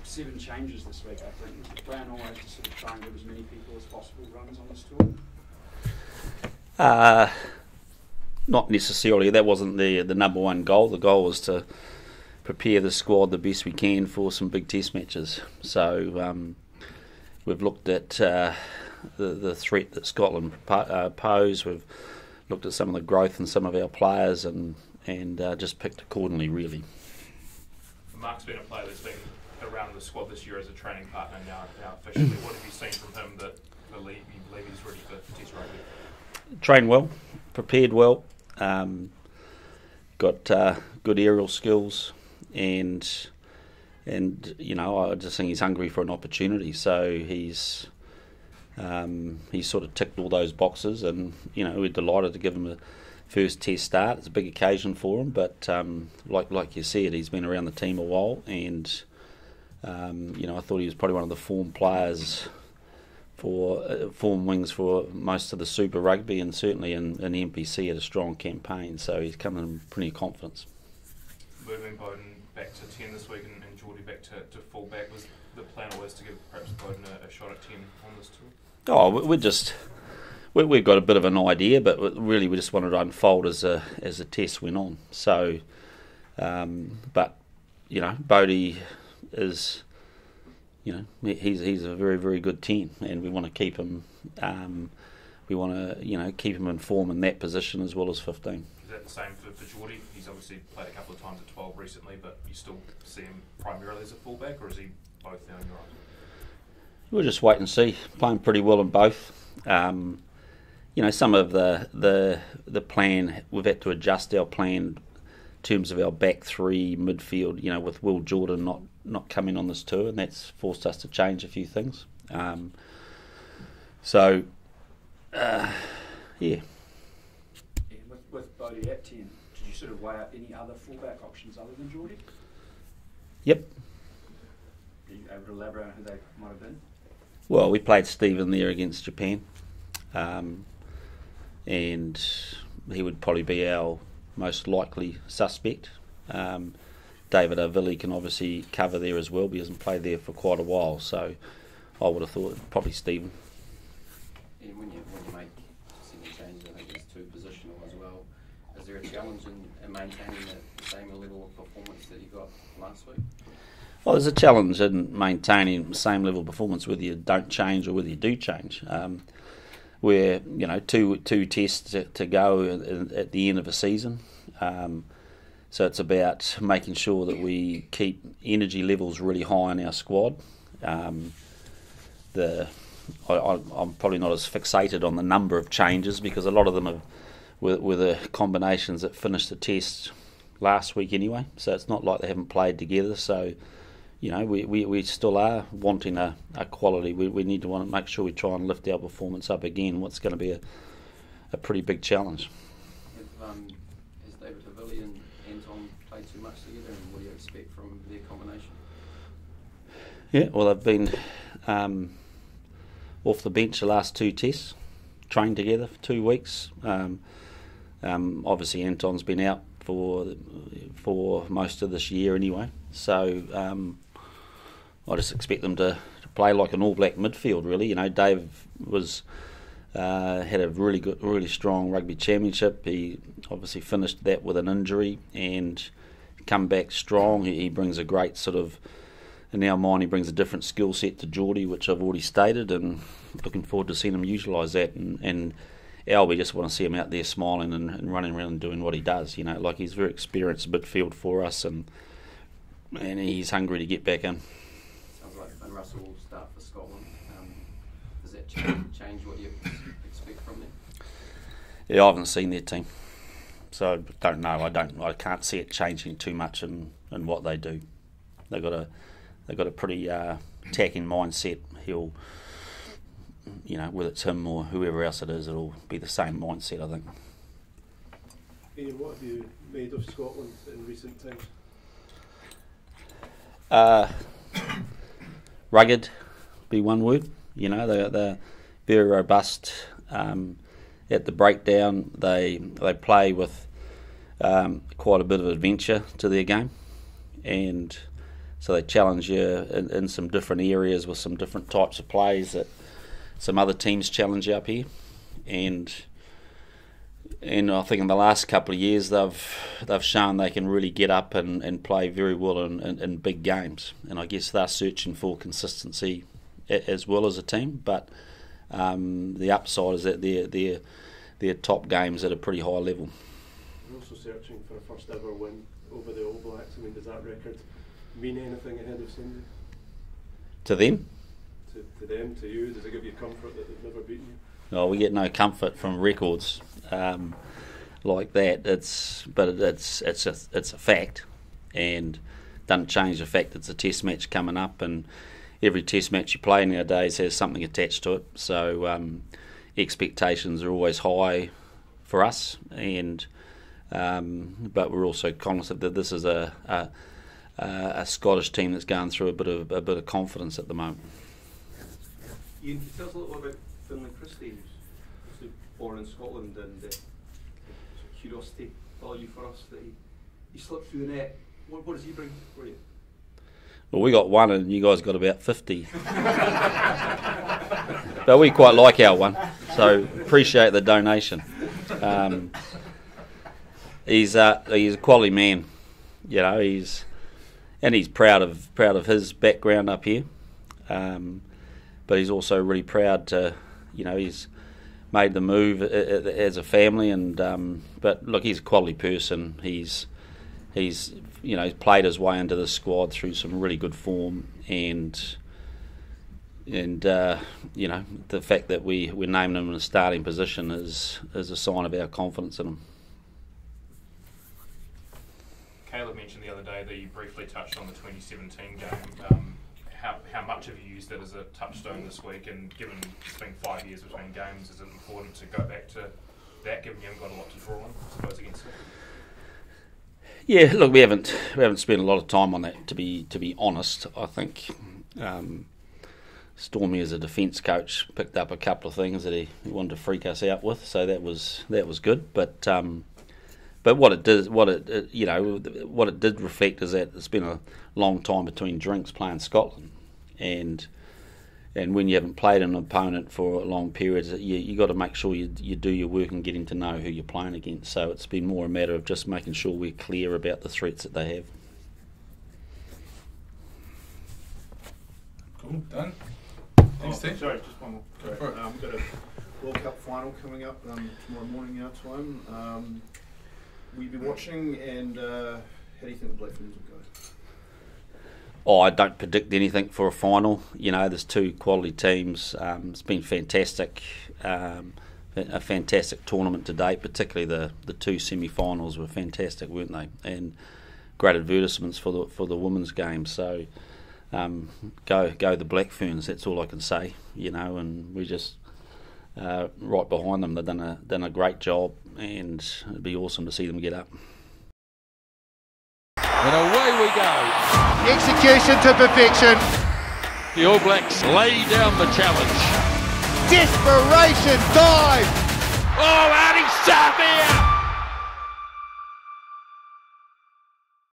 7 changes this week, I think. Was the plan always to sort of try and give as many people as possible runs on this tour? Not necessarily. That wasn't the number one goal. The goal was to prepare the squad the best we can for some big test matches. So we've looked at the threat that Scotland pose. We've looked at some of the growth in some of our players and just picked accordingly, really. Mark's been a player that's been around the squad this year as a training partner now officially. What have you seen from him that you believe he's ready for Test rugby? Trained well, prepared well, got good aerial skills, and I just think he's hungry for an opportunity. So he's sort of ticked all those boxes, and we're delighted to give him a first Test start. It's a big occasion for him, but like you said, he's been around the team a while, and I thought he was probably one of the form players form wings for most of the Super Rugby, and certainly in the NPC had a strong campaign, so he's coming in pretty confidence. Moving Bowden back to 10 this week and Geordie back to full back, was the plan always to give perhaps Bowden a shot at 10 on this tour? We've got a bit of an idea, but really we just wanted to unfold as the test went on. So, Bodie is, he's a very, very good 10, and we want to keep him. We want to, keep him in form in that position as well as 15. Is that the same for Geordie? He's obviously played a couple of times at 12 recently, but you still see him primarily as a fullback, or is he both now in your eyes? We'll just wait and see. Playing pretty well in both. Some of the plan, we've had to adjust our plan in terms of our back three midfield, with Will Jordan not coming on this tour, and that's forced us to change a few things. With Bodie at 10, did you sort of weigh up any other fullback options other than Geordie? Yep. Are you able to elaborate on who they might have been? Well, we played Stephen there against Japan, and he would probably be our most likely suspect. David Avili can obviously cover there as well, but he hasn't played there for quite a while, so I would have thought probably Stephen. And when you make second changes, I think it's too positional as well. Is there a challenge in maintaining the same level of performance that you got last week? Well, there's a challenge in maintaining the same level of performance whether you don't change or whether you do change. We're two tests to go at the end of a season, so it's about making sure that we keep energy levels really high in our squad. I'm probably not as fixated on the number of changes because a lot of them were the combinations that finished the test last week anyway, so it's not like they haven't played together. So we still are wanting a quality. We need to make sure we try and lift our performance up again. What's going to be a pretty big challenge. Has David Havili and Anton played too much together, and what do you expect from their combination? Yeah, well, they've been off the bench the last 2 tests, trained together for 2 weeks. Obviously, Anton's been out for most of this year anyway, so I just expect them to play like an all-black midfield, really. Dave had a really strong rugby championship. He obviously finished that with an injury and come back strong. He brings a great sort of, in our mind, he brings a different skill set to Geordie, which I've already stated, and looking forward to seeing him utilise that. And we just want to see him out there smiling and running around and doing what he does. Like he's very experienced midfield for us, and he's hungry to get back in. Sounds like Finn Russell will start for Scotland. Does that change what you expect from them? Yeah, I haven't seen their team, so I don't know. I can't see it changing too much in what they do. They've got a pretty attacking mindset. He'll, whether it's him or whoever else it is, it'll be the same mindset, I think. Ian, what have you made of Scotland in recent times? Rugged, be one word. They're very robust. At the breakdown, they play with quite a bit of adventure to their game, and So they challenge you in some different areas with some different types of plays that some other teams challenge you up here. And I think in the last couple of years they've shown they can really get up and play very well in big games. And I guess they're searching for consistency as well as a team. But the upside is that they're top games at a pretty high level. You're also searching for a first ever win over the All Blacks. I mean, does that record mean anything ahead of Sunday? To them? To them, to you? Does it give you comfort that they've never beaten you? No, we get no comfort from records like that. It's a fact, and doesn't change the fact it's a test match coming up, and every test match you play nowadays has something attached to it. So expectations are always high for us, and but we're also cognizant that this is a Scottish team that's going through a bit of confidence at the moment. You can tell us a little about Finlay Christie, who's born in Scotland, and curiosity value for us that he slipped through the net. What does he bring for you? Well, we got one, and you guys got about 50. But we quite like our one, so appreciate the donation. He's a quality man, you know. He's proud of his background up here, but he's also really proud to, you know, he's made the move as a family, and but look, he's a quality person. He's you know, played his way into the squad through some really good form, and you know, the fact that we're naming him in a starting position is a sign of our confidence in him. Caleb mentioned the other day that you briefly touched on the 2017 game. How much have you used it as a touchstone this week, and given it's been 5 years between games, is it important to go back to that, given you haven't got a lot to draw on, I suppose, against it? Yeah, look, we haven't spent a lot of time on that, to be honest. I think Stormy, as a defence coach, picked up a couple of things that he wanted to freak us out with, so that was good. But what it did reflect is that it's been a long time between drinks playing Scotland, and when you haven't played an opponent for a long period, you got to make sure you do your work and getting to know who you're playing against. So it's been more a matter of just making sure we're clear about the threats that they have. Cool, done. Thanks, Steve. Sorry, just one more. Go for it. We've got a World Cup final coming up tomorrow morning our time. Will you be watching, and how do you think the Black Ferns will go? Oh, I don't predict anything for a final. You know, there's two quality teams. It's been fantastic, a fantastic tournament to date. Particularly the two semi-finals were fantastic, weren't they? And great advertisements for the women's game. So go the Black Ferns. That's all I can say. You know, and we just right behind them. They've done a great job, and it'd be awesome to see them get up. And away we go. Execution to perfection. The All Blacks lay down the challenge. Desperation dive. Oh, Artie Savia!